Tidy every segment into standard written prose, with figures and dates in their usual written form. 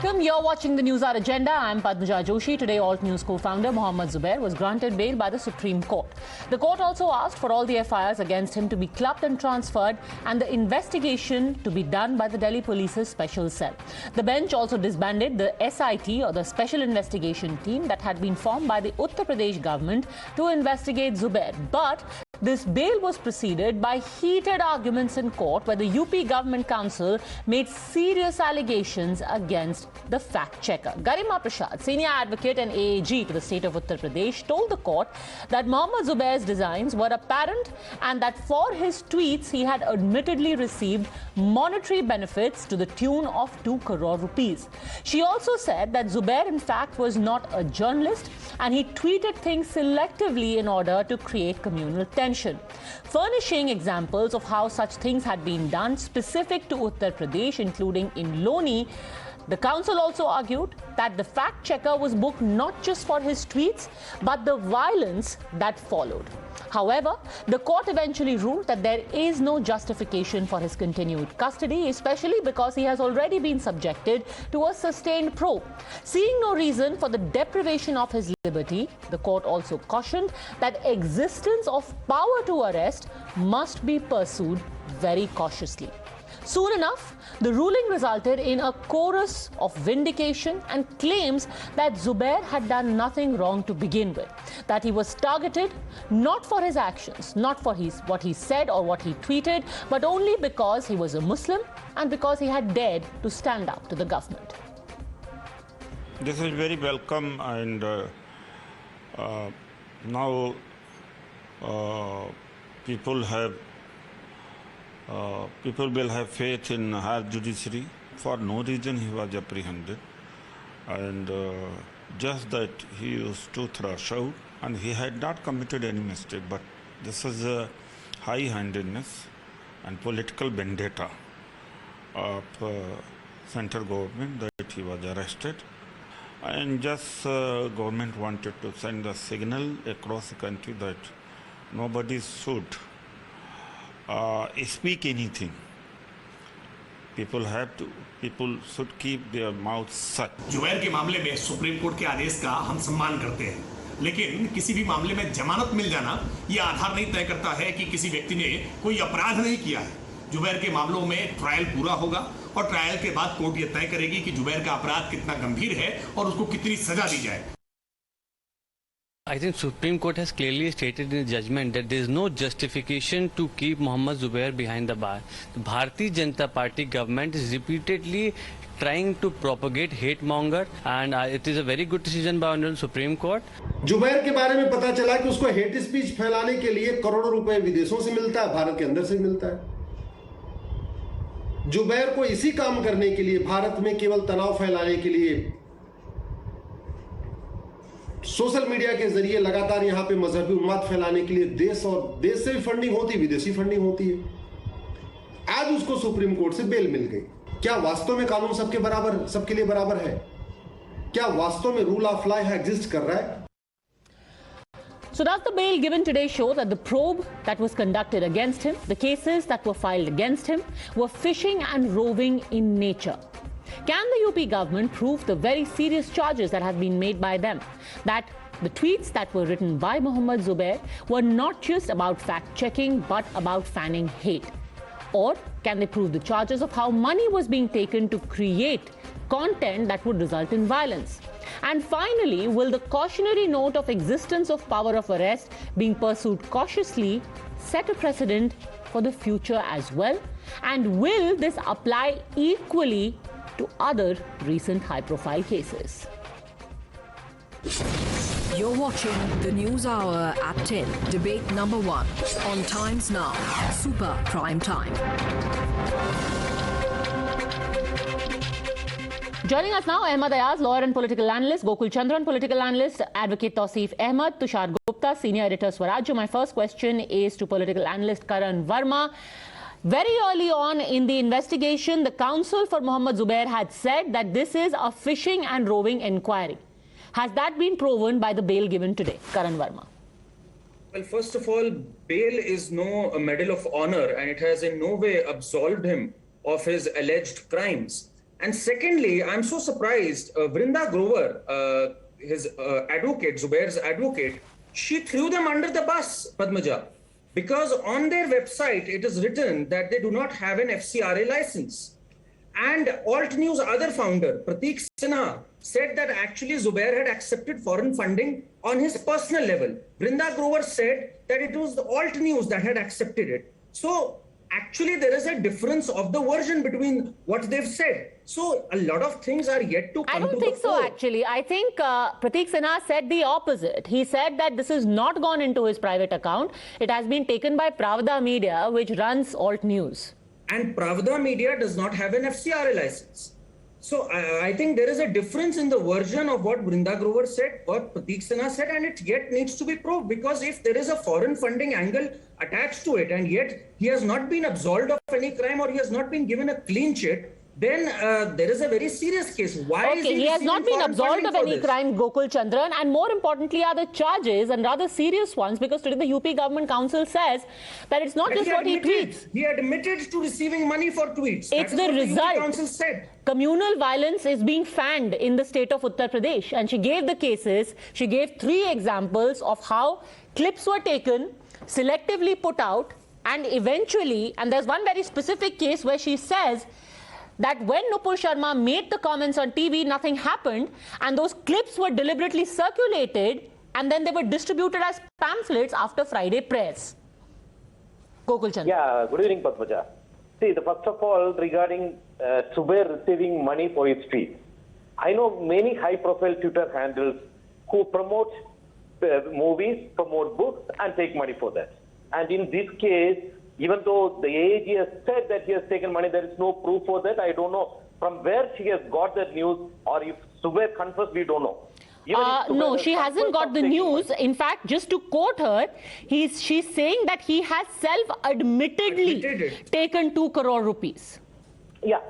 welcome. You're watching the Newshour Agenda. I'm Padmaja Joshi. Today, Alt News co-founder Mohammad Zubair was granted bail by the Supreme Court. The court also asked for all the FIRs against him to be clubbed and transferred and the investigation to be done by the Delhi Police's special cell. The bench also disbanded the SIT, or the Special Investigation Team, that had been formed by the Uttar Pradesh government to investigate Zubair. But this bail was preceded by heated arguments in court where the UP Government Council made serious allegations against the fact-checker. Garima Prasad, senior advocate and AAG to the state of Uttar Pradesh, told the court that Mohammad Zubair's designs were apparent and that for his tweets he had admittedly received monetary benefits to the tune of 2 crore rupees. She also said that Zubair in fact was not a journalist and he tweeted things selectively in order to create communal tension, furnishing examples of how such things had been done specific to Uttar Pradesh, including in Loni. The council also argued that the fact-checker was booked not just for his tweets, but the violence that followed. However, the court eventually ruled that there is no justification for his continued custody, especially because he has already been subjected to a sustained probe. Seeing no reason for the deprivation of his liberty, the court also cautioned that existence of power to arrest must be pursued very cautiously. Soon enough, the ruling resulted in a chorus of vindication and claims that Zubair had done nothing wrong to begin with, that he was targeted not for his actions, not for what he said or what he tweeted, but only because he was a Muslim and because he had dared to stand up to the government. This is very welcome, and now people will have faith in higher judiciary. For no reason he was apprehended, and just that he used to thrash out, and he had not committed any mistake, but this is a high-handedness and political vendetta of central government that he was arrested, and just government wanted to send a signal across the country that nobody should speak anything. People should keep their mouths shut. Zubair के मामले में supreme court के आदेश का हम सम्मान करते हैं, लेकिन किसी भी मामले में जमानत मिल जाना यह आधार नहीं तय करता है कि किसी व्यक्ति ने कोई अपराध नहीं किया है। जुबैर के मामलों में ट्रायल पूरा होगा और ट्रायल के बाद कोर्ट यह तय करेगी कि जुबैर का अपराध कितना गंभीर है और उसको कितनी सजा दी जाए। I think Supreme Court has clearly stated in the judgment that there is no justification to keep Mohammad Zubair behind the bar. The Bharatiya Janata Party government is repeatedly trying to propagate hate monger, and it is a very good decision by Honorable Supreme Court. Zubair के बारे में पता चला कि उसको hate speech फैलाने के लिए करोड़ों रुपए विदेशों से मिलता है, भारत के अंदर से मिलता है। जुबैर को इसी काम करने के लिए, भारत में केवल तनाव फैलाने के लिए सोशल मीडिया के जरिए लगातार यहां पे मजहबी उन्माद फैलाने के लिए देश से भी फंडिंग होती है, विदेशी फंडिंग होती है। आज उसको सुप्रीम कोर्ट से बेल मिल गई। क्या वास्तव में कानून सबके लिए बराबर है? क्या वास्तव में रूल ऑफ लॉ एग्जिस्ट कर रहा है? So does the bail given today show that the probe that was conducted against him, the cases that were filed against him, were fishing and roving in nature? Can the UP government prove the very serious charges that have been made by them, that the tweets that were written by Mohammad Zubair were not just about fact-checking but about fanning hate? Or can they prove the charges of how money was being taken to create content that would result in violence? And finally, will the cautionary note of existence of power of arrest being pursued cautiously set a precedent for the future as well? And will this apply equally to other recent high-profile cases? You're watching the News Hour at 10. Debate number 1 on Times Now, Super Prime Time. Joining us now, Ahmad Ayaz, lawyer and political analyst, Gokul Chandran, political analyst, advocate Tausif Ahmed, Tushar Gupta, senior editor, Swarajya. My first question is to political analyst Karan Verma. Very early on in the investigation, the counsel for Mohammad Zubair had said that this is a fishing and roving inquiry. Has that been proven by the bail given today? Karan Verma. Well, first of all, bail is no medal of honor, and it has in no way absolved him of his alleged crimes. And secondly, I'm so surprised, Vrinda Grover, his advocate, Zubair's advocate, she threw them under the bus, Padmaja, because on their website, it is written that they do not have an FCRA license. And Alt News other founder, Prateek Sinha, said that actually Zubair had accepted foreign funding on his personal level. Vrinda Grover said that it was the Alt News that had accepted it. So actually there is a difference of the version between what they've said. So a lot of things are yet to come I don't to think the so, fore. actually. I think Prateek Sinha said the opposite. He said that this has not gone into his private account. It has been taken by Pravda Media, which runs Alt News. And Pravda Media does not have an FCRA license. So I think there is a difference in the version of what Vrinda Grover said, what Prateek Sinha said, and it yet needs to be proved, because if there is a foreign funding angle attached to it and yet he has not been absolved of any crime or he has not been given a clean sheet, then there is a very serious case. Why is he has not been absolved of any crime, Gokul Chandran, and more importantly are the charges, and rather serious ones, because today the UP Government Council says that it's not just what he tweets. He admitted to receiving money for tweets. It's the result. The UP Council said. Communal violence is being fanned in the state of Uttar Pradesh, and she gave the cases. She gave 3 examples of how clips were taken, selectively put out, and eventually, and there's one very specific case where she says that when Nupur Sharma made the comments on TV, nothing happened, and those clips were deliberately circulated, and then they were distributed as pamphlets after Friday prayers. Gokul Chandra. Yeah, good evening, Padmaja. See, first of all, regarding Zubair receiving money for his tweets, I know many high-profile Twitter handles who promote movies, promote books, and take money for that. And in this case, even though the AAG has said that he has taken money, there is no proof for that. I don't know from where she has got that news, or if Zubair confessed, we don't know. No, she hasn't got the news. In fact, just to quote her, she's saying that he has self-admittedly taken 2 crore rupees. Yeah,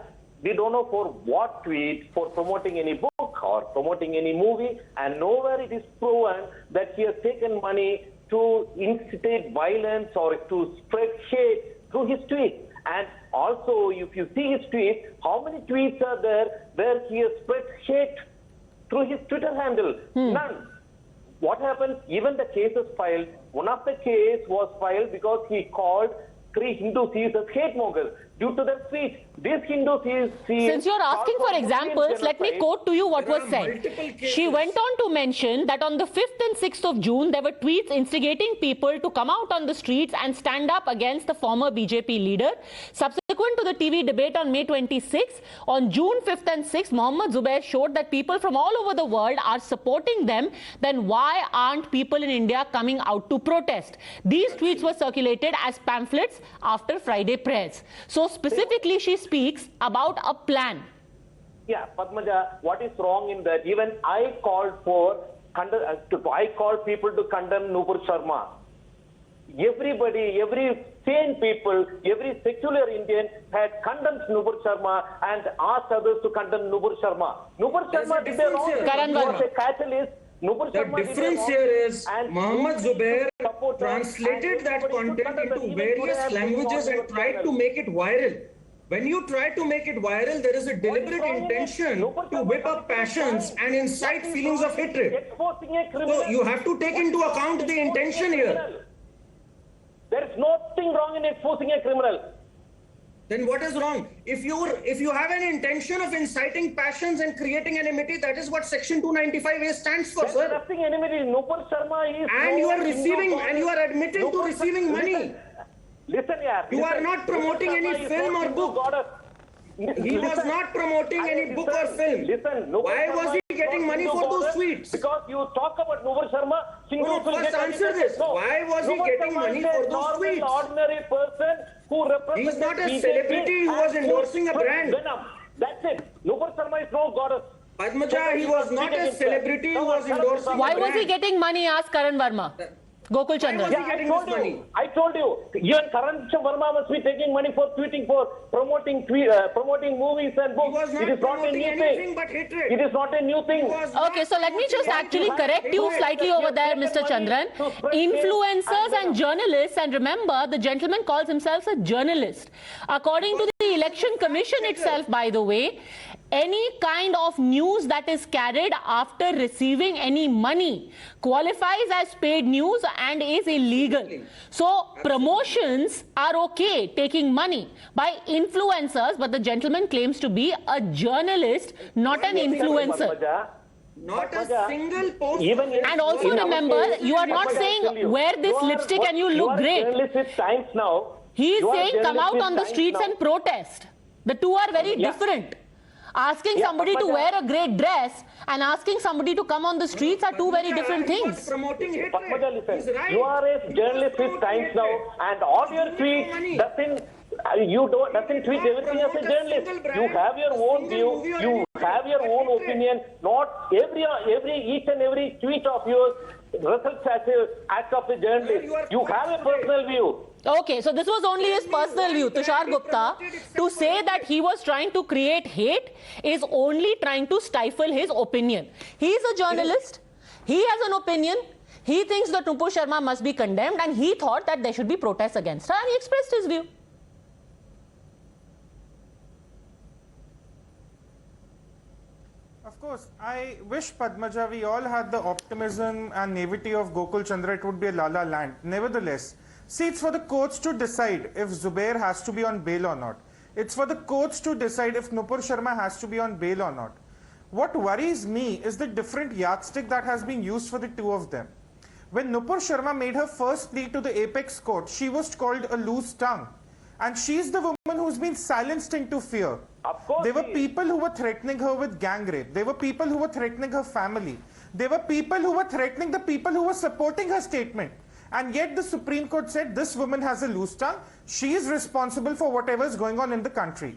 we don't know for what tweet, for promoting any book or promoting any movie, and nowhere it is proven that he has taken money to instigate violence or to spread hate through his tweets. And also, if you see his tweets, how many tweets are there where he has spread hate through his Twitter handle? None. What happened? Even the cases filed, one of the case was filed because he called 3 Hindu thieves as hate mongers due to their tweets. This Hindu thieves... Since you're asking for examples, let me quote to you what was said. She went on to mention that on the 5th and 6th of June, there were tweets instigating people to come out on the streets and stand up against the former BJP leader. Subsequent to the TV debate on May 26, on June 5th and 6th, Mohammad Zubair showed that people from all over the world are supporting them. Then why aren't people in India coming out to protest? These tweets were circulated as pamphlets after Friday prayers. So specifically, she speaks about a plan. Yeah, Padmaja, what is wrong in that? Even I called people to condemn Nupur Sharma. Everybody, every sane people, every secular Indian had condemned Nupur Sharma and asked others to condemn Nupur Sharma. Nupur Sharma did a wrong thing. He was a catalyst. The difference here is Mohammad Zubair translated that content into various languages and tried to make it viral. When you try to make it viral, there is a deliberate intention to whip up passions and incite feelings of hatred. So you have to take into account the intention here. There is nothing wrong in exposing a criminal. Then what is wrong? If you have an intention of inciting passions and creating enmity, that is what Section 295A stands for, sir. Nothing enmity. Nupur Sharma is... And you are receiving, and you are admitting to receiving money. Listen, yeah. You are not promoting any film or book. He was not promoting any book or film. Why was he getting money for those tweets? Because you talk about Nupur Sharma. No, first answer this. Why was he getting money for those tweets? Ordinary person who represents... He's not a celebrity who was endorsing a brand. That's it. Nupur Sharma is no goddess. Padmaja, he was not a celebrity who was endorsing a brand. Why was he getting money? Ask Karan Verma. Gokul Chandra. I told you. Even Karan Verma must be taking money for tweeting, for promoting movies and books. It is not a new thing. But hatred. It is not a new thing. Okay, so let me just actually correct you slightly over there, Mr. Chandran. Influencers and journalists, and remember, the gentleman calls himself a journalist. According to the Election Commission itself, by the way, any kind of news that is carried after receiving any money qualifies as paid news and is illegal. So promotions are okay, taking money by influencers, but the gentleman claims to be a journalist, not an influencer. Not a single post. And also remember, you are not saying wear this lipstick and you look great. He is saying come out on the streets and protest. The two are very different. Asking somebody to wear a great dress and asking somebody to come on the streets are two very different things. Promoting hatred. Right. You are a journalist with Times Now, and all your tweets doesn't tweet everything as a journalist. You have your own view. You have your own opinion. Not each and every tweet of yours results as an act of a journalist. You have a personal view. Okay, so this was only his personal view. Tushar Gupta, to say that he was trying to create hate is only trying to stifle his opinion. He is a journalist. He has an opinion. He thinks that Nupur Sharma must be condemned, and he thought that there should be protests against her, and he expressed his view. Of course, I wish, Padmaja, we all had the optimism and naivety of Gokul Chandra. It would be a la-la land. Nevertheless, see, it's for the courts to decide if Zubair has to be on bail or not. It's for the courts to decide if Nupur Sharma has to be on bail or not. What worries me is the different yardstick that has been used for the two of them. When Nupur Sharma made her first plea to the apex court, she was called a loose tongue. And she's the woman who's been silenced into fear. There were people who were threatening her with gang rape. There were people who were threatening her family. There were people who were threatening the people who were supporting her statement. And yet the Supreme Court said this woman has a loose tongue. She is responsible for whatever is going on in the country.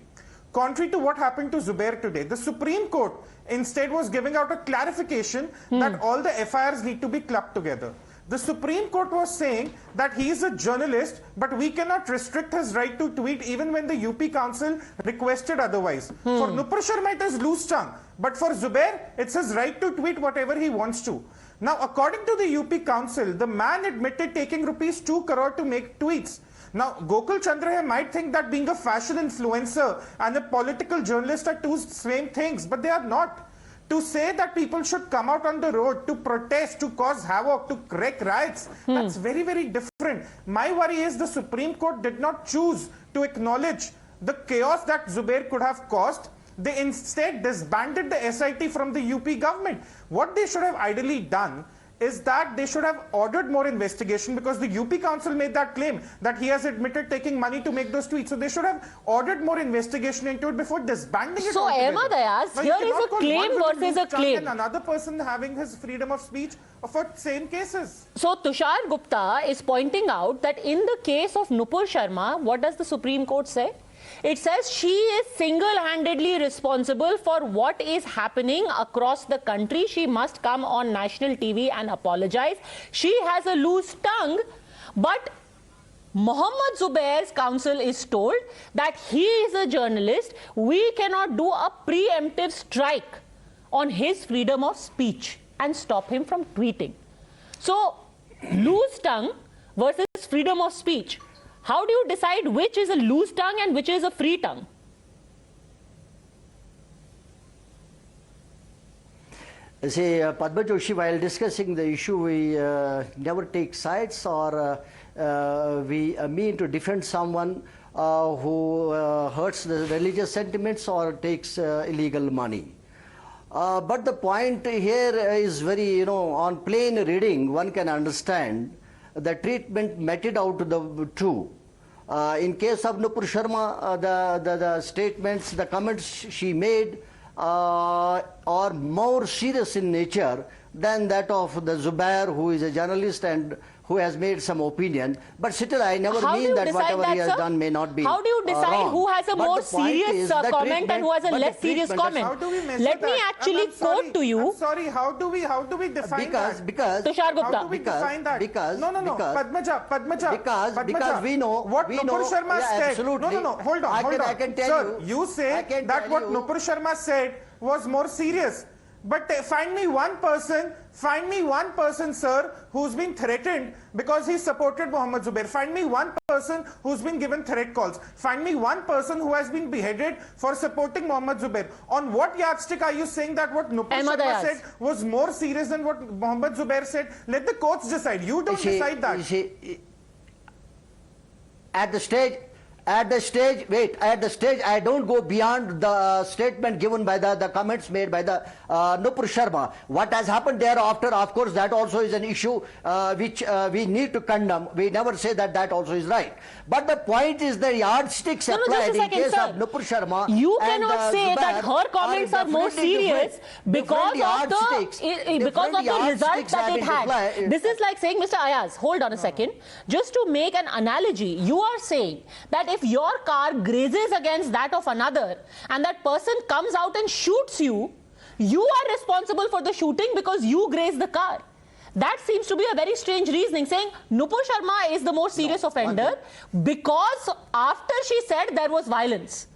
Contrary to what happened to Zubair today, the Supreme Court instead was giving out a clarification that all the FIRs need to be clubbed together. The Supreme Court was saying that he is a journalist, but we cannot restrict his right to tweet even when the UP Council requested otherwise. For Nupur Sharma, it is loose tongue. But for Zubair, it's his right to tweet whatever he wants to. Now, according to the UP Council, the man admitted taking rupees 2 crore to make tweets. Now, Gokul Chandra might think that being a fashion influencer and a political journalist are two same things, but they are not. To say that people should come out on the road to protest, to cause havoc, to wreak riots, that's very, very different. My worry is the Supreme Court did not choose to acknowledge the chaos that Zubair could have caused. They instead disbanded the SIT from the UP government. What they should have ideally done is that they should have ordered more investigation, because the UP Council made that claim that he has admitted taking money to make those tweets. So they should have ordered more investigation into it before disbanding it. So Ahmad Ayaz, here is a claim versus a claim. And another person having his freedom of speech for same cases. So Tushar Gupta is pointing out that in the case of Nupur Sharma, what does the Supreme Court say? It says she is single-handedly responsible for what is happening across the country. She must come on national TV and apologize. She has a loose tongue, but Mohammed Zubair's counsel is told that he is a journalist. We cannot do a preemptive strike on his freedom of speech and stop him from tweeting. So, loose tongue versus freedom of speech. How do you decide which is a loose tongue and which is a free tongue? See, Padma Joshi, while discussing the issue, we never take sides or we mean to defend someone who hurts the religious sentiments or takes illegal money. But the point here is very, on plain reading, one can understand the treatment meted out to the two. In case of Nupur Sharma, the statements, the comments she made are more serious in nature than that of the Zubair, who is a journalist and who has made some opinion. But still, I never mean that whatever he has done may not be How do you decide wrong. who has a more serious comment and who has a less serious comment? Let me actually quote to you. I'm sorry, how do we define that? Because Tushar Gupta. How do we define that? No, Padmaja. Because we know what Nupur Sharma said. Absolutely. No, hold on. I can tell Sir, you say that what Nupur Sharma said was more serious. But find me one person, sir, who's been threatened because he supported Mohammed Zubair. Find me one person who's been given threat calls. Find me one person who has been beheaded for supporting Mohammed Zubair. On what yardstick are you saying that what Nupur Sharma said was more serious than what Mohammed Zubair said? Let the courts decide. You don't decide that. At the stage, I don't go beyond the statement given by the comments made by the Nupur Sharma. What has happened thereafter, of course, that also is an issue which we need to condemn. We never say that also is right. But the point is the yardsticks applied in case of Nupur Sharma. You cannot say that her comments are more serious because of the result that it had. This is like saying, Mr. Ayaz, hold on a second. Just to make an analogy, you are saying that if your car grazes against that of another and that person comes out and shoots you, you are responsible for the shooting because you grazed the car. That seems to be a very strange reasoning, saying Nupur Sharma is the more serious offender because after she said there was violence.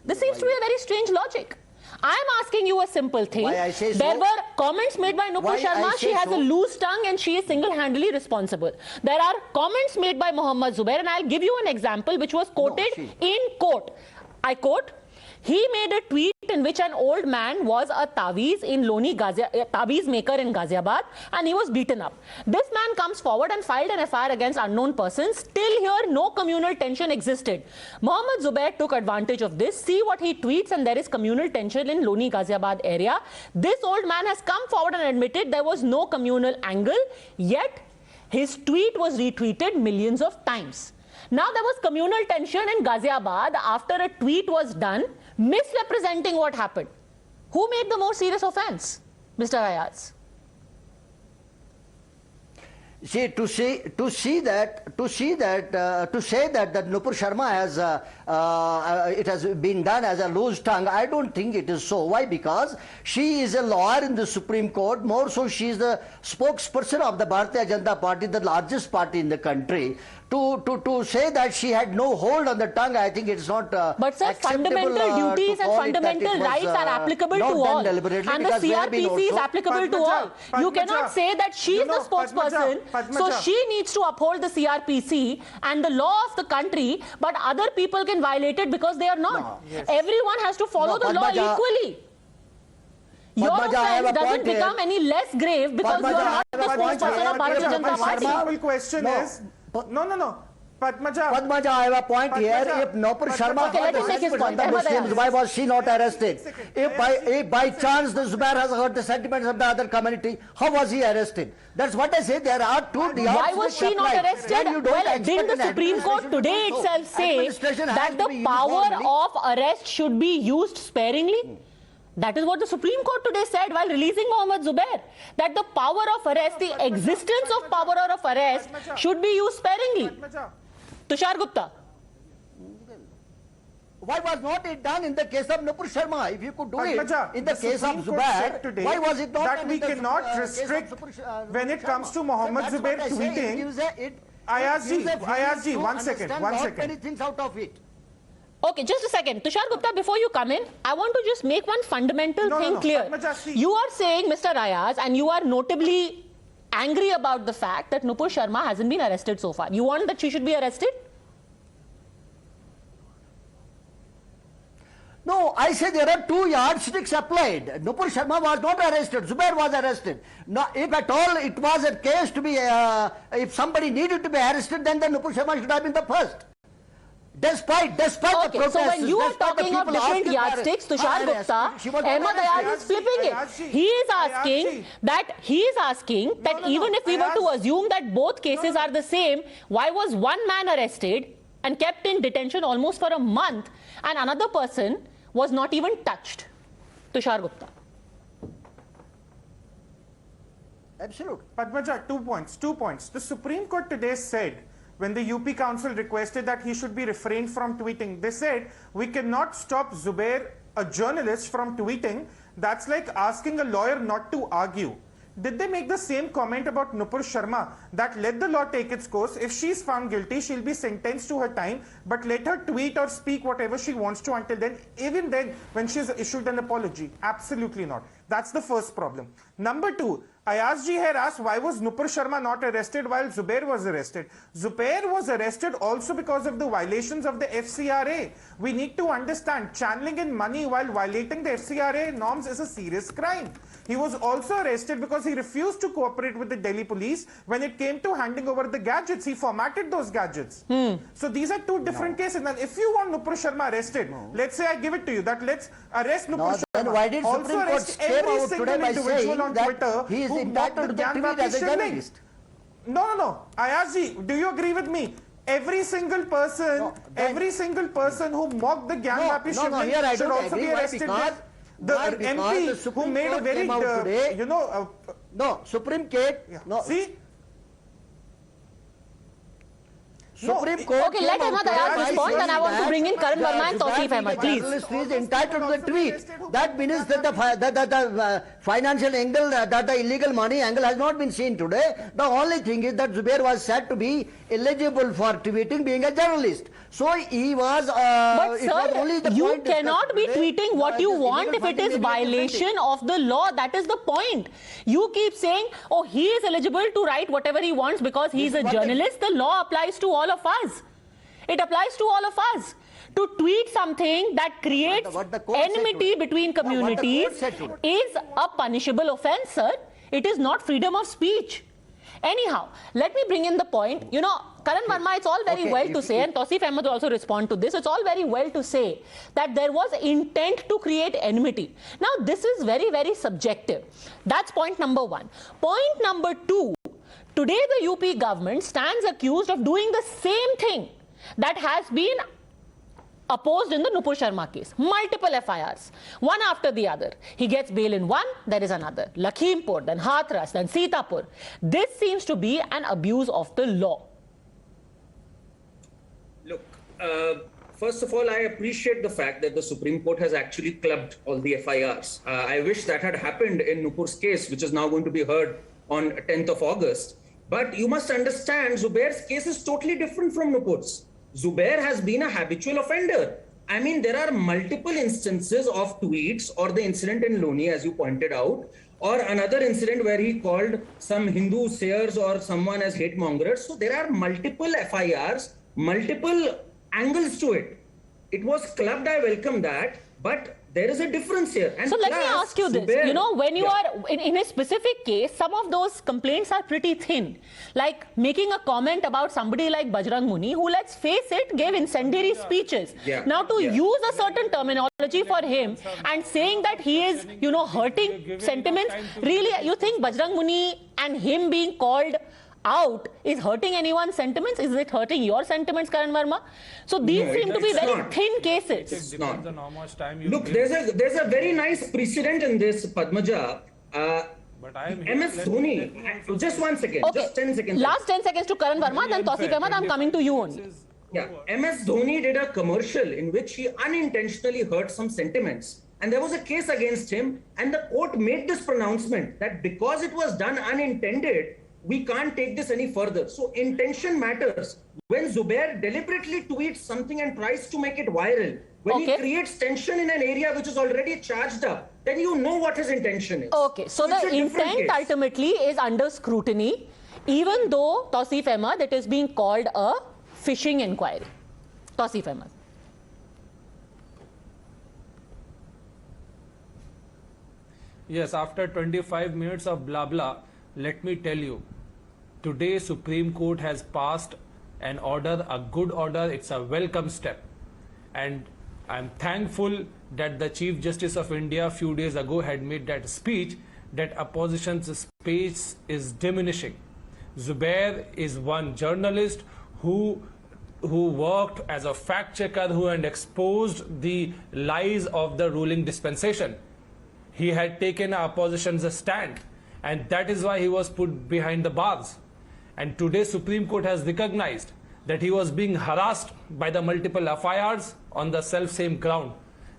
This seems to be a very strange logic. I am asking you a simple thing. There were comments made by Nupur Sharma. She has a loose tongue and she is single-handedly responsible. There are comments made by Mohammed Zubair, and I'll give you an example which was quoted in court. I quote, he made a tweet in which an old man was a taweez maker in Ghaziabad, and he was beaten up. This man comes forward and filed an FIR against unknown persons. Still here, no communal tension existed. Mohammed Zubair took advantage of this. See what he tweets, and there is communal tension in Loni Ghaziabad area. This old man has come forward and admitted there was no communal angle, yet his tweet was retweeted millions of times. Now there was communal tension in Ghaziabad after a tweet was done misrepresenting what happened. Who made the more serious offense, Mr. Ayaz? See, to say that Nupur Sharma has it has been done as a loose tongue, I don't think it is so. Why? Because she is a lawyer in the Supreme Court. More so, she is the spokesperson of the Bharatiya Janata Party, the largest party in the country. To say that she had no hold on the tongue, I think it's not but sir, fundamental duties and fundamental rights are applicable to all. And the CRPC is applicable to all. You cannot say that she is the spokesperson, so she needs to uphold the CRPC and the law of the country, but other people can violate it because they are not. Everyone has to follow the law equally. Your offense doesn't become any less grave because you are not the spokesperson of Bharatiya Janata Party. The simple question is, no. Padmaja, I have a point here. If Nupur Sharma why was she not arrested? If by chance the Zubair has heard the sentiments of the other community, how was he arrested? That's what I say. There are two. Why was she not arrested? Well, didn't the Supreme Court today itself say that the power of arrest should be used sparingly? That is what the Supreme Court today said while releasing Mohammed Zubair. That the power of arrest, the existence of power of arrest should be used sparingly. Tushar Gupta. Why was not it done in the case of Nupur Sharma? If you could do it in the case of Zubair, why was it not that we cannot restrict when it comes to Mohammed Zubair tweeting? Ayazji, one second. Many things out of it. Okay, just a second. Tushar Gupta, before you come in, I want to just make one fundamental thing clear. You are saying, Mr. Ayaz, and you are notably angry about the fact that Nupur Sharma hasn't been arrested so far. You want that she should be arrested? No, I say there are two yardsticks applied. Nupur Sharma was not arrested. Zubair was arrested. No, if at all it was a case to be, if somebody needed to be arrested, then Nupur Sharma should have been the first. Despite the protests, so when you are talking of different yardsticks, Tushar Gupta, Ahmed Ayaz is flipping it. He is asking that even if we were to assume that both cases are the same, why was one man arrested and kept in detention almost for a month and another person was not even touched? Tushar Gupta. Absolutely. Padmaja, 2 points. The Supreme Court today said, when the UP Council requested that he should be refrained from tweeting, they said, we cannot stop Zubair, a journalist, from tweeting. That's like asking a lawyer not to argue. Did they make the same comment about Nupur Sharma, that let the law take its course? If she's found guilty, she'll be sentenced to her time, but let her tweet or speak whatever she wants to until then, even then, when she's issued an apology? Absolutely not. That's the first problem. Number two, Ayazji had asked why was Nupur Sharma not arrested while Zubair was arrested. Zubair was arrested also because of the violations of the FCRA. We need to understand channeling in money while violating the FCRA norms is a serious crime. He was also arrested because he refused to cooperate with the Delhi police when it came to handing over the gadgets. He formatted those gadgets. So these are two different cases. And if you want Nupur Sharma arrested, let's say I give it to you that let's arrest Nupur Sharma. Then why did also Supreme Court arrest came every out single today by individual saying on that Twitter he is who entitled to the gang tweet as a Vapishan journalist? No. Ayazji, do you agree with me? Every single person who mocked the gang Vapishan should also be arrested. The MP who made a very, Supreme Court. See? Supreme Court. Okay, let Ahmad Ayaz respond, and I want to bring in Karan Verma and Tausif Ahmed, please. Journalist is entitled to the tweet. That means that the financial angle, that the illegal money angle has not been seen today. The only thing is that Zubair was said to be eligible for tweeting, being a journalist. So he was. But sir, you cannot be tweeting what you want if it is violation of the law. That is the point. You keep saying, oh, he is eligible to write whatever he wants because he is a journalist. The law applies to all of us. It applies to all of us. To tweet something that creates enmity between communities is a punishable offense, sir. It is not freedom of speech. Anyhow, let me bring in the point. You know, Karan Verma, it's all very well to say, and Tausif Ahmed will also respond to this, it's all very well to say that there was intent to create enmity. Now, this is very, very subjective. That's point number one. Point number two, today the UP government stands accused of doing the same thing that has been opposed in the Nupur Sharma case. Multiple FIRs, one after the other. He gets bail in one, there is another. Lakhimpur, then Hathras, then Sitapur. This seems to be an abuse of the law. Look, first of all, I appreciate the fact that the Supreme Court has actually clubbed all the FIRs. I wish that had happened in Nupur's case, which is now going to be heard on 10th of August. But you must understand, Zubair's case is totally different from Nupur's. Zubair has been a habitual offender. I mean, there are multiple instances of tweets or the incident in Loni, as you pointed out, or another incident where he called some Hindu sayers or someone as hate mongers. So there are multiple FIRs, multiple angles to it. It was clubbed, I welcome that, but there is a difference here. And so let me ask you this, you know, when you are in a specific case, some of those complaints are pretty thin. Like making a comment about somebody like Bajrang Muni, who, let's face it, gave incendiary speeches. Now to use a certain terminology for him and saying that he is, you know, hurting sentiments, really, you think Bajrang Muni and him being called out is hurting anyone's sentiments? Is it hurting your sentiments, Karan Verma? So these seem to be very thin cases. It's not. Look, there's a very nice precedent in this, Padmaja. MS Dhoni, just 1 second, just 10 seconds. Last 10 seconds to Karan Verma, then Tausif Ahmed, I'm coming to you only. Yeah, MS Dhoni did a commercial in which he unintentionally hurt some sentiments. And there was a case against him, and the court made this pronouncement that because it was done unintended, we can't take this any further. So intention matters. When Zubair deliberately tweets something and tries to make it viral, when he creates tension in an area which is already charged up, then you know what his intention is. Okay, so the intent ultimately is under scrutiny, even though, Tausif Ahmed, it is being called a phishing inquiry. Tausif Ahmed. Yes, after 25 minutes of blah blah, let me tell you, today Supreme Court has passed an order, a good order. It's a welcome step, and I'm thankful that the Chief Justice of India a few days ago had made that speech that opposition's space is diminishing. Zubair is one journalist who worked as a fact checker, who had exposed the lies of the ruling dispensation. He had taken opposition's stand, and that is why he was put behind the bars. And today Supreme Court has recognized that he was being harassed by the multiple FIRs on the self-same ground.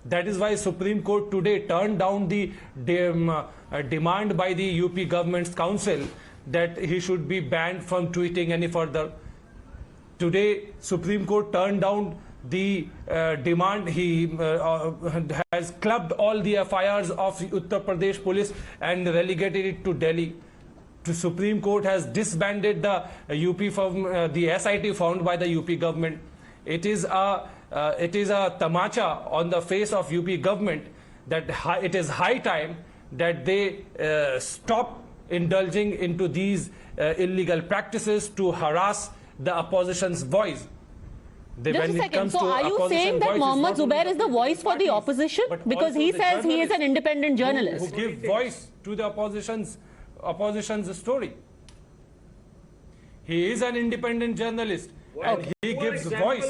That is why Supreme Court today turned down the demand by the UP government's council that he should be banned from tweeting any further. Today Supreme Court turned down the demand. He has clubbed all the FIRs of Uttar Pradesh police and relegated it to Delhi. The Supreme Court has disbanded the UP from the SIT formed by the UP government. It is a tamacha on the face of UP government that it is high time that they stop indulging into these illegal practices to harass the opposition's voice. Just a second. So are you saying that Mohammad Zubair is the voice for the opposition? Because he says he is an independent journalist. Who give voice to the opposition's story. He is an independent journalist. And he gives voice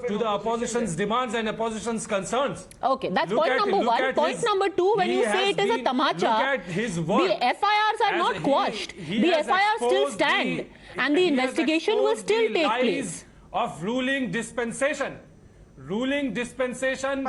to the opposition's demands and opposition's concerns. Okay, that's point number one. Point number two, when you say it is a tamacha, the FIRs are not quashed. The FIRs still stand and the investigation will still take place. Of ruling dispensation. Ruling dispensation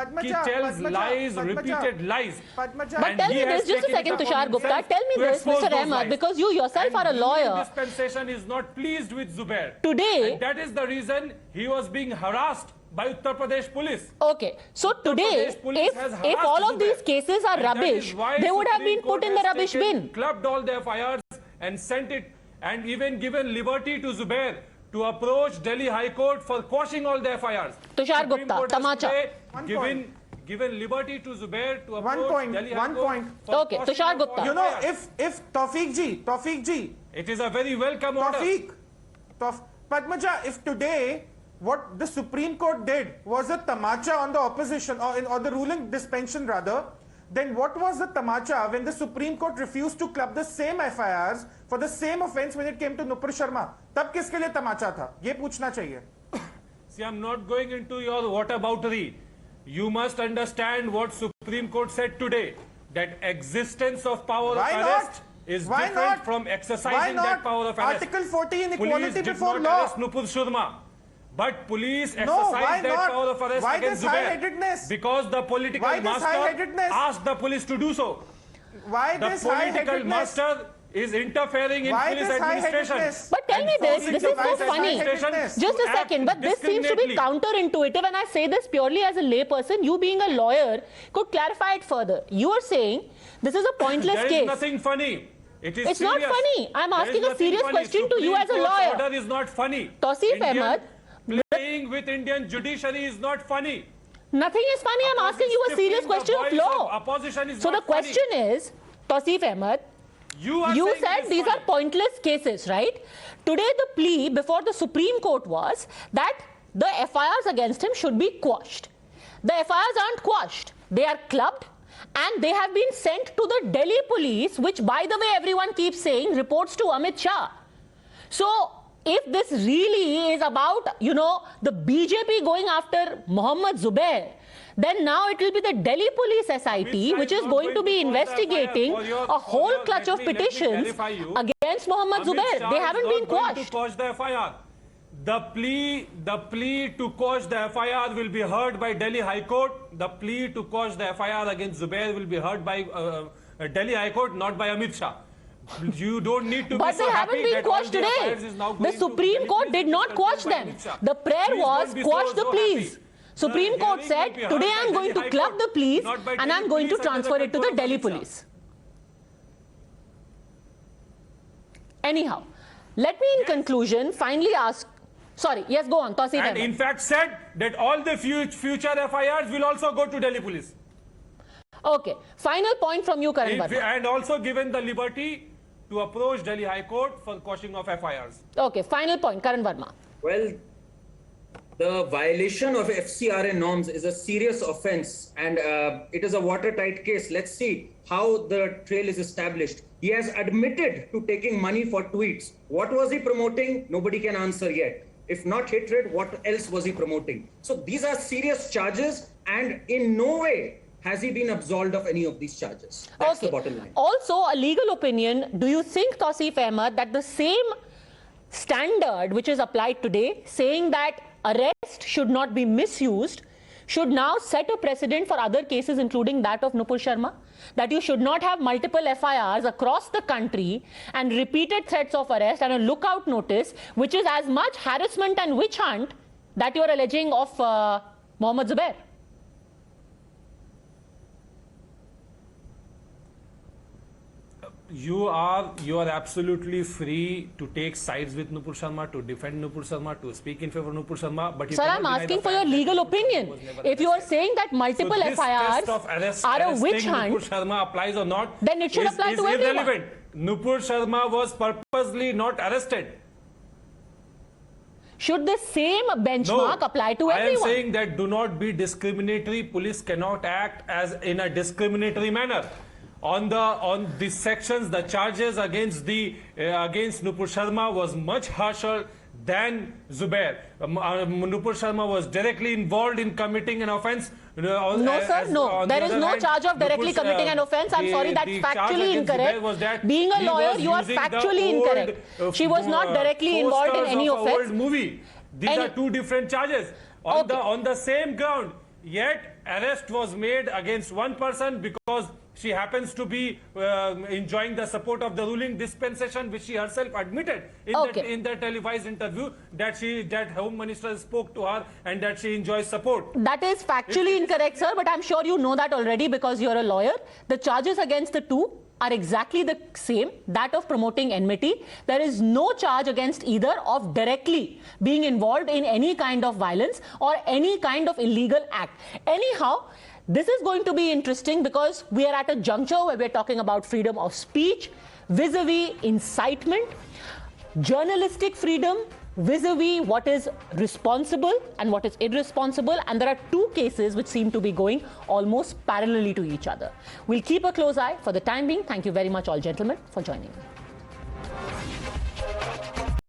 tells lies, repeated lies. But tell me this, just a second, Tushar Gupta. Tell me this, Mr. Ahmed, because you yourself are a lawyer. Ruling dispensation is not pleased with Zubair. Today, and that is the reason he was being harassed by Uttar Pradesh police. Okay, so today, if all of these cases are rubbish, they would have been put in the rubbish bin. Clubbed all the FIRs and sent it, and even given liberty to Zubair to approach Delhi High Court for quashing all the FIRs. Tushar Gupta, tamacha. Given liberty to Zubair to approach Delhi High Court. Okay, Tushar Gupta. You know, if Tawfiq ji. It is a very welcome order. Padmaja, if today what the Supreme Court did was a tamacha on the opposition, or the ruling dispensation rather, then what was the tamacha when the Supreme Court refused to club the same FIRs for the same offence when it came to Nupur Sharma? तब किसके लिए तमाचा था? ये पूछना चाहिए. See, I'm not going into your whataboutery. You must understand what Supreme Court said today, that existence of power of arrest is different from exercising that power of arrest. Article 14, equality before law. Police did not arrest Nupur Sharma. But police exercised that power of arrest against Zubair because the political master asked the police to do so. Why the political master is interfering in police administration. But tell me this is so funny. Just a second, but this seems to be counterintuitive, and I say this purely as a layperson. You being a lawyer could clarify it further. You are saying this is a pointless case. There is nothing funny. It's not funny. I'm asking a serious question to you as a lawyer. Order is not funny. Tawseef Ahmed. Playing with Indian judiciary is not funny. Nothing is funny. I'm asking you a serious question of law. Opposition is so the not funny. question is, Tawseef Ahmed, you said these are pointless cases, right? Today the plea before the Supreme Court was that the FIRs against him should be quashed. The FIRs aren't quashed. They are clubbed and they have been sent to the Delhi police, which, by the way, everyone keeps saying reports to Amit Shah. So if this really is about, the BJP going after Mohammad Zubair, then now it will be the Delhi police SIT which is going to be investigating a whole clutch of petitions against Mohammad Zubair. They haven't been quashed. The plea to quash the FIR will be heard by Delhi High Court. The plea to quash the FIR against Zubair will be heard by Delhi High Court, not by Amit Shah. You don't need to but be so happy they haven't been quashed today. The Supreme Court did not quash them. The prayer was quash the pleas. Supreme Court said, today I am going to club the pleas and I am going to transfer it to the Delhi police. Anyhow, let me in conclusion finally ask, sorry, yes, go on, Tawseef Ahmed. And in fact said that all the future FIRs will also go to Delhi police. Okay, final point from you, Karan Verma. And also given the liberty to approach Delhi High Court for quashing of FIRs. Okay, final point, Karan Verma. Well, the violation of FCRA norms is a serious offense and it is a watertight case. Let's see how the trail is established. He has admitted to taking money for tweets. What was he promoting? Nobody can answer yet. If not hatred, what else was he promoting? So these are serious charges and in no way has he been absolved of any of these charges. That's the bottom line. Also, a legal opinion, do you think, Tawseef Ahmed, that the same standard which is applied today, saying that arrest should not be misused, should now set a precedent for other cases, including that of Nupur Sharma? That you should not have multiple FIRs across the country and repeated threats of arrest and a lookout notice, which is as much harassment and witch hunt that you're alleging of Mohammed Zubair? You are absolutely free to take sides with Nupur Sharma, to defend Nupur Sharma, to speak in favor of Nupur Sharma. But you Sir, I'm asking for your legal opinion. If you are saying that multiple FIRs are a witch hunt, Nupur Sharma applies or not, then it should apply to everyone. Irrelevant. Nupur Sharma was purposely not arrested. Should the same benchmark apply to everyone? I am saying that do not be discriminatory. Police cannot act as in a discriminatory manner. On the sections, the charges against Nupur Sharma was much harsher than Zubair. Nupur Sharma was directly involved in committing an offence. No, sir, no. There is no charge of directly committing an offence. I'm sorry, that's factually incorrect. Being a lawyer, you are factually incorrect. She was not directly involved in any offence. These are two different charges. On the same ground, yet arrest was made against one person because she happens to be enjoying the support of the ruling dispensation, which she herself admitted in the televised interview that Home Minister spoke to her and that she enjoys support. That is factually incorrect, sir, but I'm sure you know that already because you're a lawyer. The charges against the two are exactly the same, that of promoting enmity. There is no charge against either of directly being involved in any kind of violence or any kind of illegal act. Anyhow, this is going to be interesting because we are at a juncture where we're talking about freedom of speech vis-a-vis incitement, journalistic freedom vis-a-vis what is responsible and what is irresponsible, and there are two cases which seem to be going almost parallelly to each other. We'll keep a close eye. For the time being, thank you very much all gentlemen for joining me.